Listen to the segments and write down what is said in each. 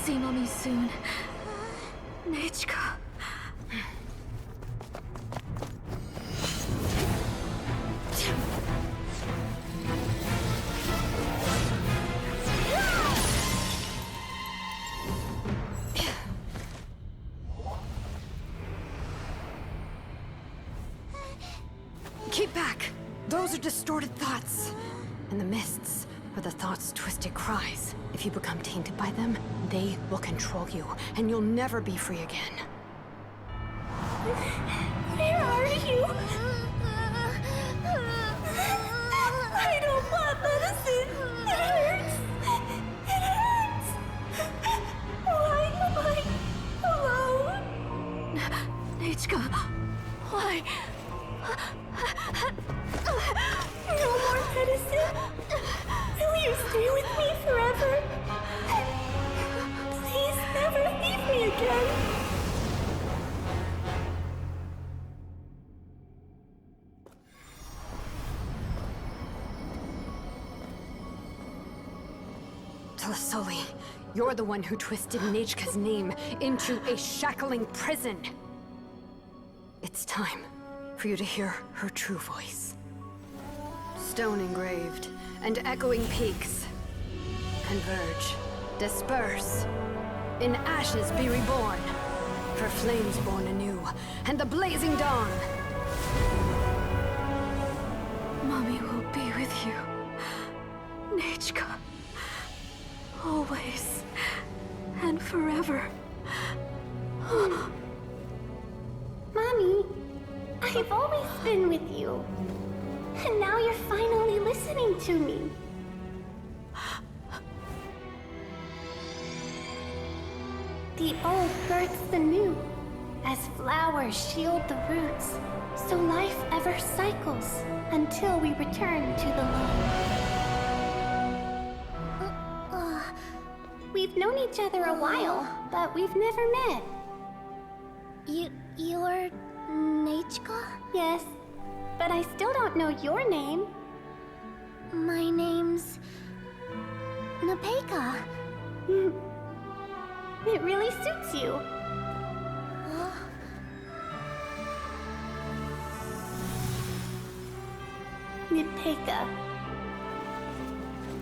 see mommy soon. Nechka. Keep back! Those are distorted thoughts. And the mists are the thoughts' twisted cries. If you become tainted by them, they will control you, and you'll never be free again. Where are you? I don't want medicine. It hurts. It hurts. Why am I alone? Nechka, why? No more medicine. Will you stay with me forever? Please never leave me again. Tlasoli, you're the one who twisted Nechka's name into a shackling prison. It's time for you to hear her true voice. Stone engraved and echoing peaks converge, disperse, in ashes be reborn, for flames born anew, and the blazing dawn. Mommy will be with you, Nechka, always and forever. Mommy, I've always been with you. And now you're finally listening to me. The old births the new, as flowers shield the roots, so life ever cycles until we return to the loam. We've known each other a while, but we've never met. You're Nechka? Yes, but I still don't know your name. My name's Napeka. It really suits you. Napeka,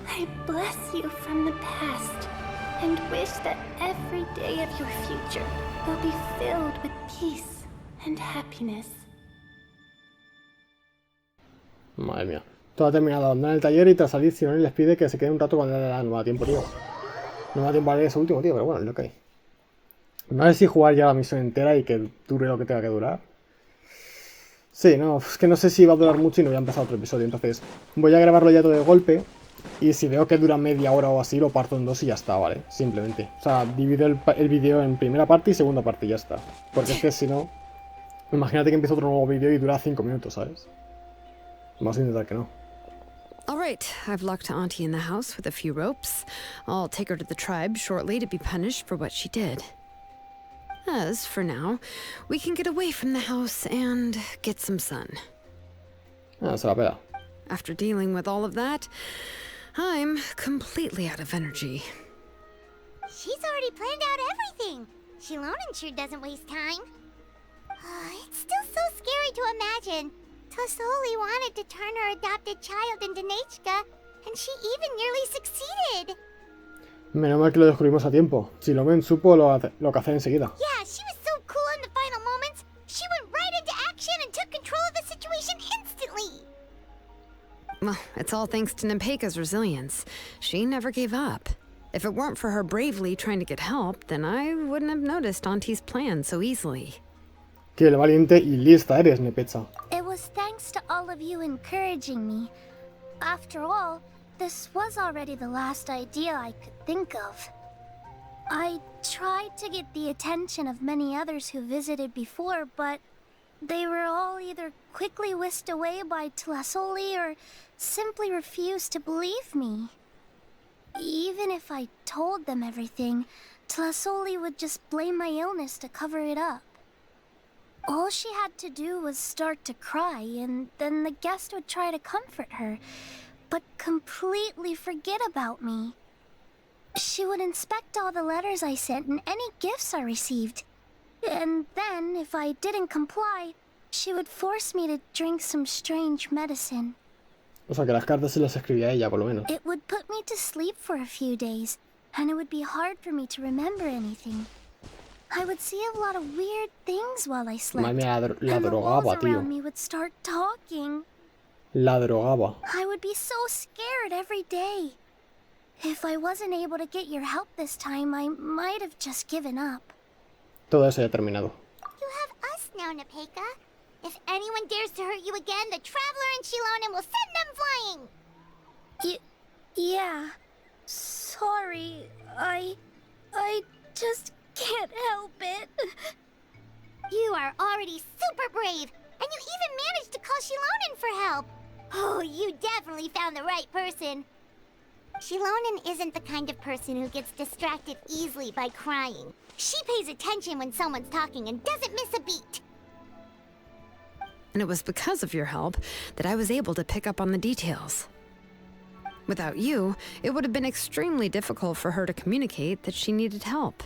I bless you from the past and wish that every day of your future will be filled with peace and happiness. Madre mía. Todo ha terminado. Abandonan el taller y tras salir Xilonen les pide que se quede un rato cuando le no me da tiempo, tío. No me da tiempo a leer ese último, tío, pero bueno, es lo que hay. No sé si jugar ya la misión entera y que dure lo que tenga que durar. Sí, no, es que no sé si va a durar mucho y no voy a empezar otro episodio, entonces voy a grabarlo ya todo de golpe. Y si veo que dura media hora o así, lo parto en dos y ya está, ¿vale? Simplemente. O sea, divido el vídeo en primera parte y segunda parte y ya está. Porque es que si no, imagínate que empiezo otro nuevo vídeo y dura 5 minutos, ¿sabes? Vamos a intentar que no. All right, I've locked Auntie in the house with a few ropes. I'll take her to the tribe shortly to be punished for what she did. As for now, we can get away from the house and get some sun. Ah, se la pela. After dealing with all of that, I'm completely out of energy. She's already planned out everything. Xilonen sure doesn't waste time. It's still so scary to imagine. Tlasoli wanted to turn her adopted child into Nechka, and she even nearly succeeded. Menos mal que lo descubrimos a tiempo. Xilonen supo lo que hacer enseguida. Yeah, she was so cool in the final moments. She went right into action and took control of the situation instantly. Well, it's all thanks to Napeka's resilience. She never gave up. If it weren't for her bravely trying to get help, then I wouldn't have noticed Auntie's plan so easily. Qué valiente y lista eres, Nepecha. It was thanks to all of you encouraging me. After all, this was already the last idea I could think of. I tried to get the attention of many others who visited before, but they were all either quickly whisked away by Tlasoli or simply refused to believe me. Even if I told them everything, Tlasoli would just blame my illness to cover it up. All she had to do was start to cry, and then the guest would try to comfort her, but completely forget about me. She would inspect all the letters I sent and any gifts I received. And then, if I didn't comply, she would force me to drink some strange medicine. O sea, que las cartas se las escribía ella, por lo menos. It would put me to sleep for a few days, and it would be hard for me to remember anything. I would see a lot of weird things while I slept. Madre mía, la and the drogaba, walls tío. around me would start talking. La drogaba. I would be so scared every day. If I wasn't able to get your help this time, I might have just given up. Todo eso ya terminado. You have us now, Nepeka. If anyone dares to hurt you again, the Traveler and Xilonen will send them flying! Yeah. Sorry. I just can't help it. You are already super brave, and you even managed to call Xilonen for help. Oh, you definitely found the right person. Xilonen isn't the kind of person who gets distracted easily by crying. She pays attention when someone's talking and doesn't miss a beat. And it was because of your help that I was able to pick up on the details. Without you, it would have been extremely difficult for her to communicate that she needed help.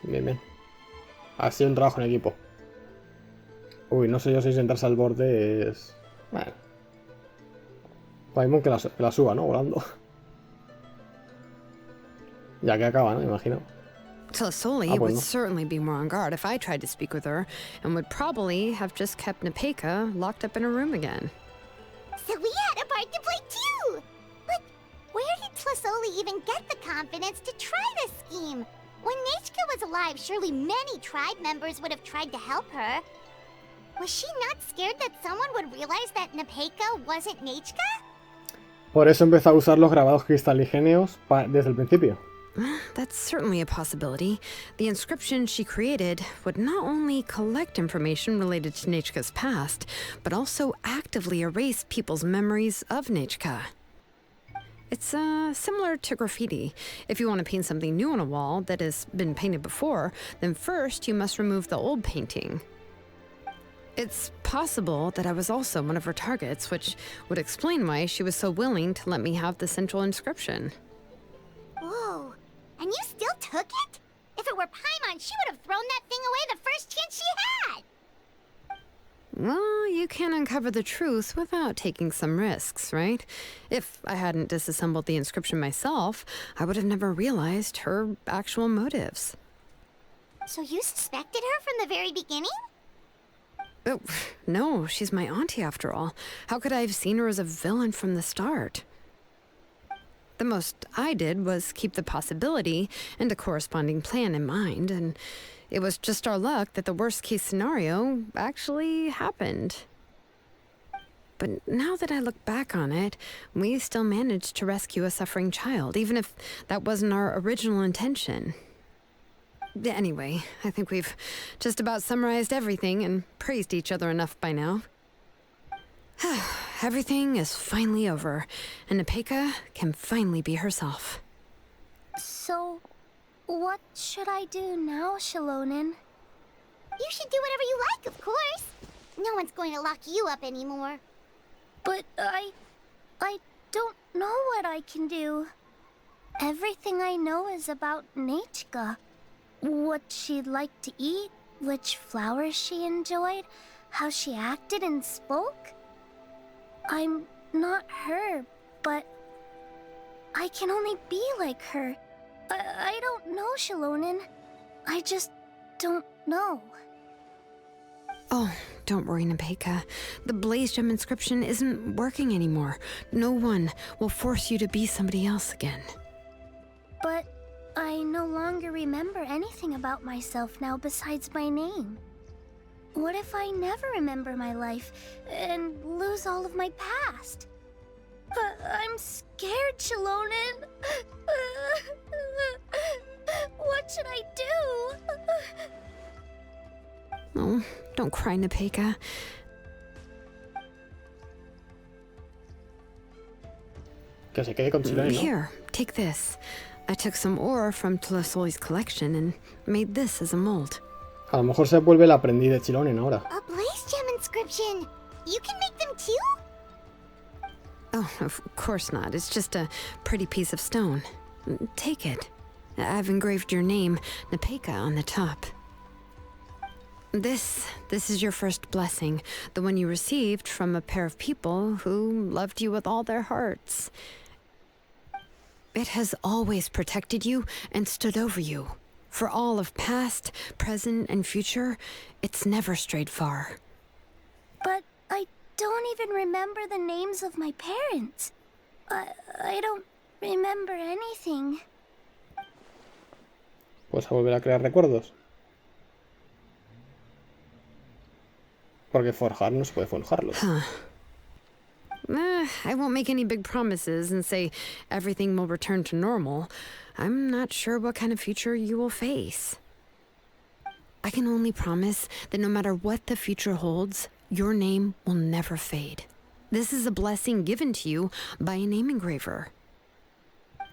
Bien, bien. Ha sido un trabajo en equipo. Uy, no sé yo si sentarse al borde es... Bueno. Paimon que la suba, ¿no? Volando. Ya que acaba, ¿no? Me imagino. Tlisoli would certainly be more on guard if I tried to speak with her, and would probably have just kept Nepeka locked up in her room again. So we had a part to play too! But where did Tlisoli even get the confidence to try this scheme? When Nechka was alive, surely many tribe members would have tried to help her. Was she not scared that someone would realize that Nepeka wasn't Nechka? Por eso empezó a usar los grabados cristaligéneos desde el principio. That's certainly a possibility. The inscription she created would not only collect information related to Nechka's past, but also actively erase people's memories of Nechka. It's similar to graffiti. If you want to paint something new on a wall that has been painted before, then first you must remove the old painting. It's possible that I was also one of her targets, which would explain why she was so willing to let me have the central inscription. Whoa, and you still took it? If it were Paimon, she would have thrown that thing away the first chance she had! Well, you can uncover the truth without taking some risks, right? If I hadn't disassembled the inscription myself, I would have never realized her actual motives. So you suspected her from the very beginning? Oh, no, she's my auntie after all. How could I have seen her as a villain from the start? The most I did was keep the possibility and a corresponding plan in mind, and it was just our luck that the worst-case scenario actually happened. But now that I look back on it, we still managed to rescue a suffering child, even if that wasn't our original intention. Anyway, I think we've just about summarized everything and praised each other enough by now. Everything is finally over, and Nepeka can finally be herself. So, what should I do now, Xilonen? You should do whatever you like, of course. No one's going to lock you up anymore. But I don't know what I can do. Everything I know is about Nechka. What she'd like to eat, which flowers she enjoyed, how she acted and spoke. I'm not her, but I can only be like her. I don't know, Xilonen. I just don't know. Oh, don't worry, Nepeka. The Blaze Gem inscription isn't working anymore. No one will force you to be somebody else again. But I no longer remember anything about myself now besides my name. What if I never remember my life and lose all of my past? I'm scared, Xilonen. What should I do? Oh, don't cry, Nepeka. Que se quede con Xilonen, ¿no? Here, take this. I took some ore from Tlisoli's collection and made this as a mold. A lo mejor se vuelve el aprendiz de Xilonen ahora. A Blaze Gem inscription! You can make them too? Oh, of course not. It's just a pretty piece of stone. Take it. I've engraved your name, Nepeka, on the top. This is your first blessing, the one you received from a pair of people who loved you with all their hearts. It has always protected you and stood over you. For all of past, present, and future, it's never strayed far. But I don't even remember the names of my parents. I don't remember anything. Pues a volver a crear recuerdos. Porque forjar no se puede forjarlos. I won't make any big promises and say everything will return to normal. I'm not sure what kind of future you will face. I can only promise that no matter what the future holds, your name will never fade. This is a blessing given to you by a name engraver.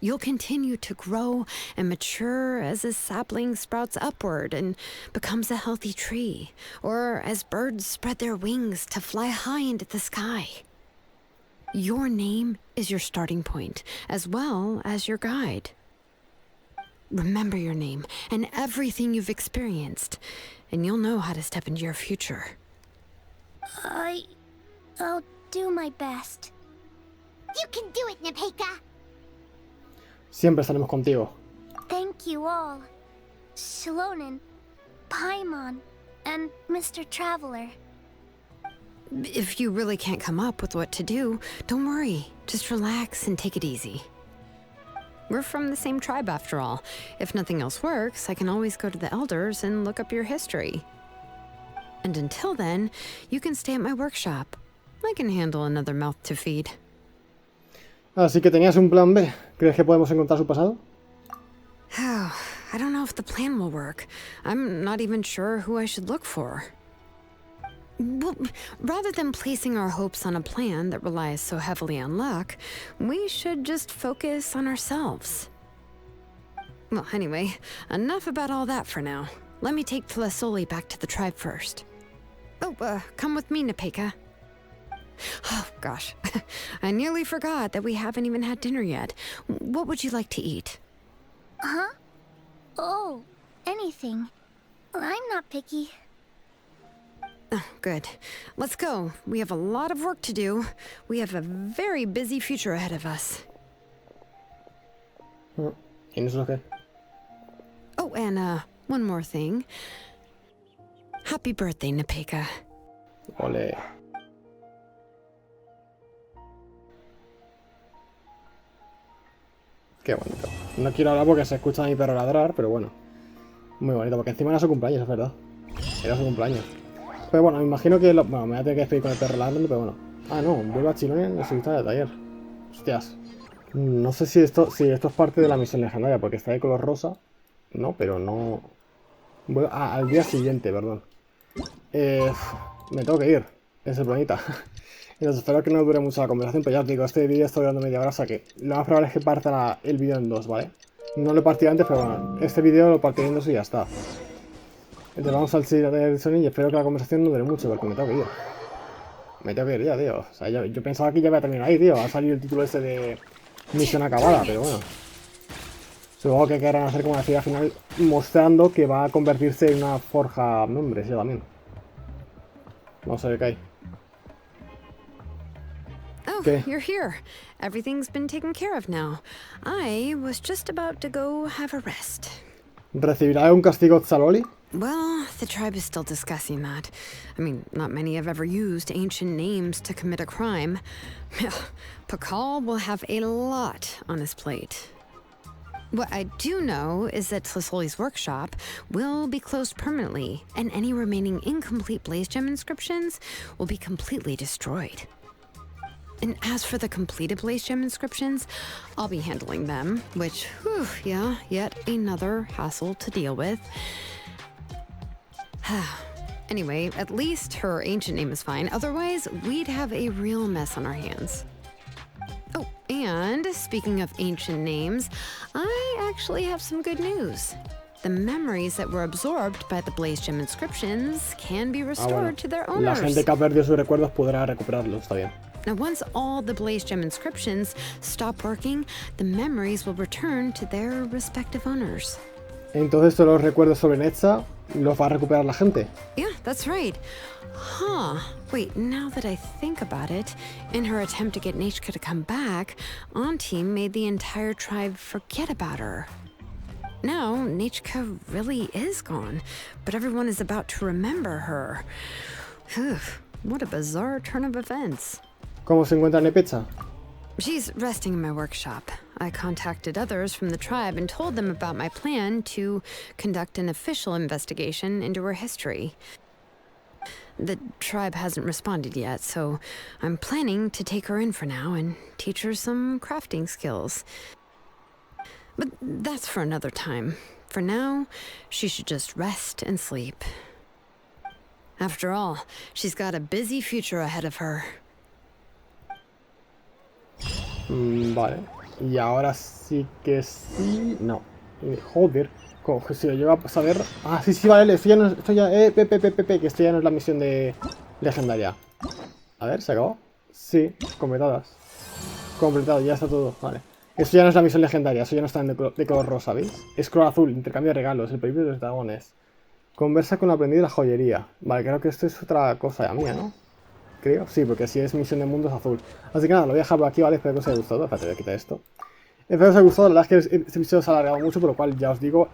You'll continue to grow and mature as a sapling sprouts upward and becomes a healthy tree, or as birds spread their wings to fly high into the sky. Your name is your starting point, as well as your guide. Remember your name and everything you've experienced, and you'll know how to step into your future. I'll do my best. You can do it, Nepeka! Siempre estaremos contigo. Thank you all. Xilonen, Paimon, and Mr. Traveler. If you really can't come up with what to do, don't worry. Just relax and take it easy. We're from the same tribe after all. If nothing else works, I can always go to the elders and look up your history. And until then, you can stay at my workshop. I can handle another mouth to feed. Así que tenías un plan B. ¿Crees que podemos encontrar su pasado? Oh, I don't know if the plan will work. I'm not even sure who I should look for. Well, rather than placing our hopes on a plan that relies so heavily on luck, we should just focus on ourselves. Well, anyway, enough about all that for now. Let me take Tlasoli back to the tribe first. Oh, come with me, Nepeka. Oh, gosh. I nearly forgot that we haven't even had dinner yet. What would you like to eat? Huh? Oh, anything. I'm not picky. Oh, good. Let's go. We have a lot of work to do. We have a very busy future ahead of us. ¿Y nosotros qué? Oh, and one more thing. Happy birthday, Nepeka. Ole. Qué bonito. No quiero hablar porque se escucha a mi perro ladrar, pero bueno. Muy bonito, porque encima era su cumpleaños, es verdad. Era su cumpleaños. Pero bueno, me imagino que... Bueno, me voy a tener que despedir con el perro ladrando, pero bueno. Ah, no, vuelvo a Xilonen en su lista de taller. Hostias. No sé si esto es parte de la misión legendaria, porque está de color rosa. No, pero no... al día siguiente, perdón. Me tengo que ir. Es el planeta. Entonces espero que no dure mucho la conversación, pero ya os digo, este vídeo está durando media hora, o sea que lo más probable es que parta el vídeo en dos, ¿vale? No lo he partido antes, pero bueno, este vídeo lo partiré en dos y ya está. Entonces vamos al sitio del Sony y espero que la conversación no dure mucho, porque me tengo que ir. Me tengo que ir ya, tío. O sea, yo pensaba que ya iba a terminar ahí, tío. Va a salir el título este de misión acabada, pero bueno. Supongo que querrán hacer como la ciudad final mostrando que va a convertirse en una forja Nombre, yo también. Vamos a ver qué hay. Oh, ¿Qué? you're here. Everything's been taken care of now. I was just about to go have a rest. ¿Recibirá un castigo Tzaloli? Well, the tribe is still discussing that. I mean, not many have ever used ancient names to commit a crime. Pakal will have a lot on his plate. What I do know is that Tlasoli's workshop will be closed permanently, and any remaining incomplete Blaze Gem inscriptions will be completely destroyed. And as for the completed Blaze Gem inscriptions, I'll be handling them, which, whew, yeah, yet another hassle to deal with. Anyway, at least her ancient name is fine, otherwise we'd have a real mess on our hands. Oh, and speaking of ancient names, I actually have some good news. The memories that were absorbed by the Blaze Gem inscriptions can be restored to their La owners. gente que ha perdido sus recuerdos podrá recuperarlos, está bien. Now, once all the Blaze Gem inscriptions stop working, the memories will return to their respective owners. Entonces todos los recuerdos sobre Netza los va a recuperar la gente. Yeah, that's right. Huh. Wait, now that I think about it, in her attempt to get Nechka to come back, Auntie made the entire tribe forget about her. Now, Nechka really is gone, but everyone is about to remember her. Phew, what a bizarre turn of events. ¿Cómo se encuentra Nepecha? She's resting in my workshop. I contacted others from the tribe and told them about my plan to conduct an official investigation into her history. The tribe hasn't responded yet, so I'm planning to take her in for now and teach her some crafting skills. But that's for another time. For now, she should just rest and sleep. After all, she's got a busy future ahead of her. Vale. Y ahora sí que sí... No. Joder. Coge, si lo lleva a saber... Ah, sí, vale. Esto ya no... Esto ya... que esto ya no es la misión de... legendaria. A ver, ¿se acabó? Sí, completadas. Completado, ya está todo. Vale. Esto ya no es la misión legendaria. Eso ya no está de color rosa, ¿veis? Es color azul. Intercambio de regalos. El principio de los dragones. Conversa con el aprendiz de la joyería. Vale, creo que esto es otra cosa ya mía, ¿no? Creo, sí, porque si es misión de mundos azul. Así que nada, lo voy a dejar por aquí, ¿vale? Espero que os haya gustado. Espérate, voy a quitar esto. Espero que os haya gustado. La verdad es que este episodio se ha alargado mucho, por lo cual ya os digo,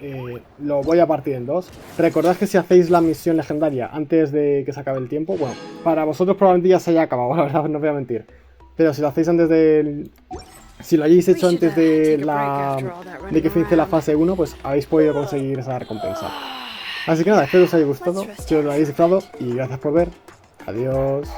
lo voy a partir en dos. Recordad que si hacéis la misión legendaria antes de que se acabe el tiempo, bueno, para vosotros probablemente ya se haya acabado, la verdad, no os voy a mentir. Pero si lo hacéis antes del... Si lo hayáis hecho antes de que finalice la fase 1, pues habéis podido conseguir esa recompensa. Así que nada, espero que os haya gustado, que os lo hayáis disfrutado y gracias por ver. Adiós.